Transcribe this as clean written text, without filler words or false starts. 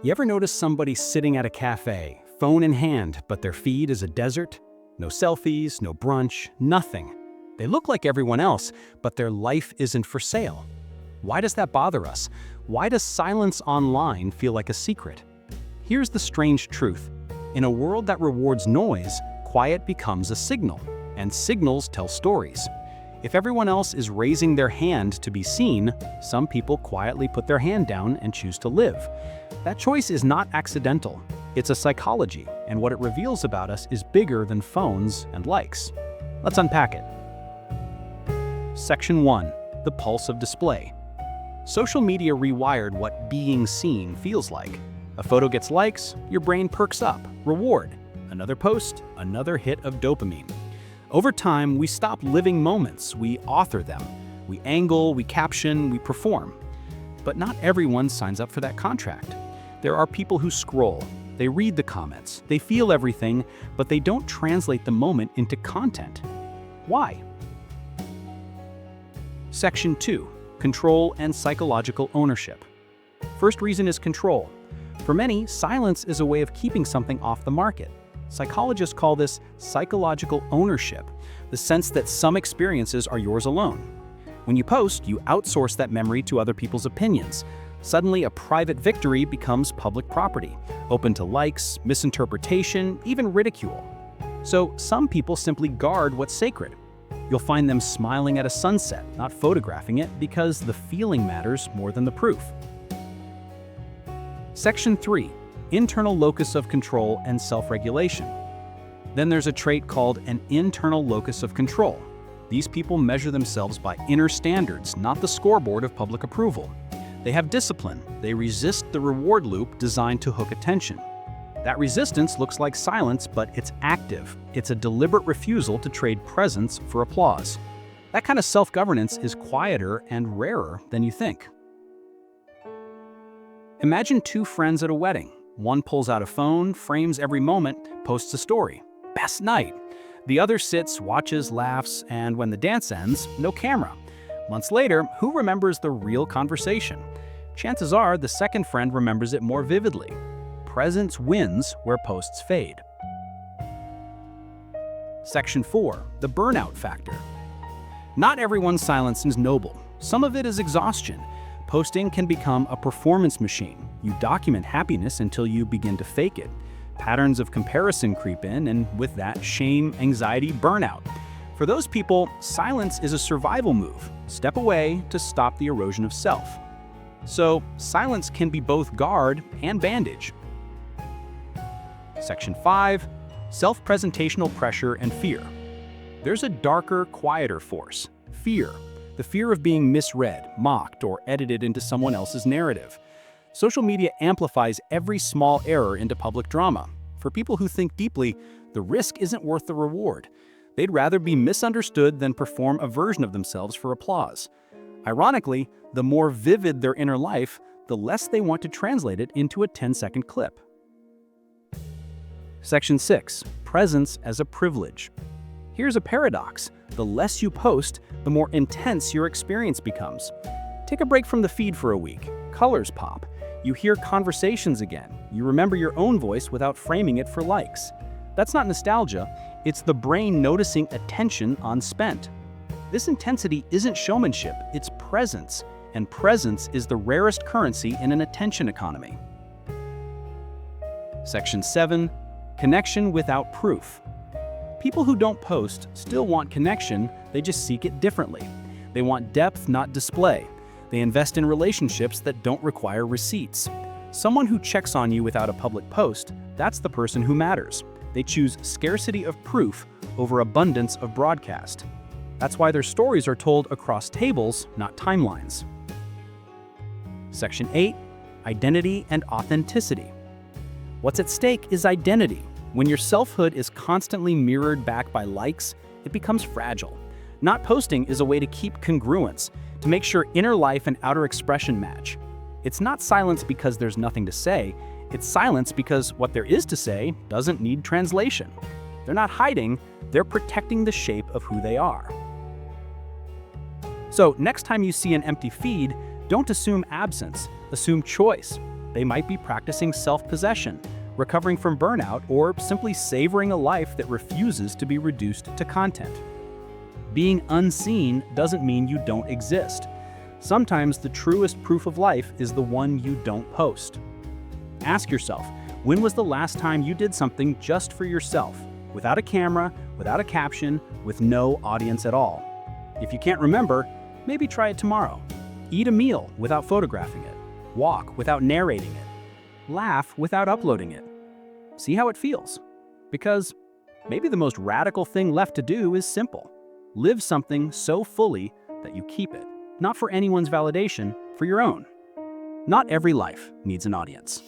You ever notice somebody sitting at a cafe, phone in hand, but their feed is a desert? No selfies, no brunch, nothing. They look like everyone else, but their life isn't for sale. Why does that bother us? Why does silence online feel like a secret? Here's the strange truth. In a world that rewards noise, quiet becomes a signal, and signals tell stories. If everyone else is raising their hand to be seen, some people quietly put their hand down and choose to live. That choice is not accidental. It's a psychology, and what it reveals about us is bigger than phones and likes. Let's unpack it. Section 1. The pulse of display. Social media rewired what being seen feels like. A photo gets likes, your brain perks up. Reward. Another post, another hit of dopamine. Over time, we stop living moments, we author them. We angle, we caption, we perform. But not everyone signs up for that contract. There are people who scroll, they read the comments, they feel everything, but they don't translate the moment into content. Why? Section 2. Control and psychological ownership. First reason is control. For many, silence is a way of keeping something off the market. Psychologists call this psychological ownership, the sense that some experiences are yours alone. When you post, you outsource that memory to other people's opinions. Suddenly, a private victory becomes public property, open to likes, misinterpretation, even ridicule. So some people simply guard what's sacred. You'll find them smiling at a sunset, not photographing it, because the feeling matters more than the proof. Section 3. Internal locus of control and self-regulation. Then there's a trait called an internal locus of control. These people measure themselves by inner standards, not the scoreboard of public approval. They have discipline. They resist the reward loop designed to hook attention. That resistance looks like silence, but it's active. It's a deliberate refusal to trade presence for applause. That kind of self-governance is quieter and rarer than you think. Imagine two friends at a wedding. One pulls out a phone, frames every moment, posts a story. Best night. The other sits, watches, laughs, and when the dance ends, no camera. Months later, who remembers the real conversation? Chances are the second friend remembers it more vividly. Presence wins where posts fade. Section 4. The burnout factor. Not everyone's silence is noble. Some of it is exhaustion. Posting can become a performance machine. You document happiness until you begin to fake it. Patterns of comparison creep in, and with that, shame, anxiety, burnout. For those people, silence is a survival move. Step away to stop the erosion of self. So, silence can be both guard and bandage. Section 5. Self-presentational pressure and fear. There's a darker, quieter force. Fear. The fear of being misread, mocked, or edited into someone else's narrative. Social media amplifies every small error into public drama. For people who think deeply, the risk isn't worth the reward. They'd rather be misunderstood than perform a version of themselves for applause. Ironically, the more vivid their inner life, the less they want to translate it into a 10-second clip. Section 6. Presence as a privilege. Here's a paradox. The less you post, the more intense your experience becomes. Take a break from the feed for a week. Colors pop. You hear conversations again. You remember your own voice without framing it for likes. That's not nostalgia. It's the brain noticing attention unspent. This intensity isn't showmanship, it's presence. And presence is the rarest currency in an attention economy. Section 7. Connection without proof. People who don't post still want connection, they just seek it differently. They want depth, not display. They invest in relationships that don't require receipts. Someone who checks on you without a public post, that's the person who matters. They choose scarcity of proof over abundance of broadcast. That's why their stories are told across tables, not timelines. Section 8. Identity and authenticity. What's at stake is identity. When your selfhood is constantly mirrored back by likes, it becomes fragile. Not posting is a way to keep congruence, to make sure inner life and outer expression match. It's not silence because there's nothing to say, it's silence because what there is to say doesn't need translation. They're not hiding, they're protecting the shape of who they are. So next time you see an empty feed, don't assume absence, assume choice. They might be practicing self-possession, recovering from burnout, or simply savoring a life that refuses to be reduced to content. Being unseen doesn't mean you don't exist. Sometimes the truest proof of life is the one you don't post. Ask yourself, when was the last time you did something just for yourself, without a camera, without a caption, with no audience at all? If you can't remember, maybe try it tomorrow. Eat a meal without photographing it. Walk without narrating it. Laugh without uploading it. See how it feels. Because maybe the most radical thing left to do is simple. Live something so fully that you keep it. Not for anyone's validation, for your own. Not every life needs an audience.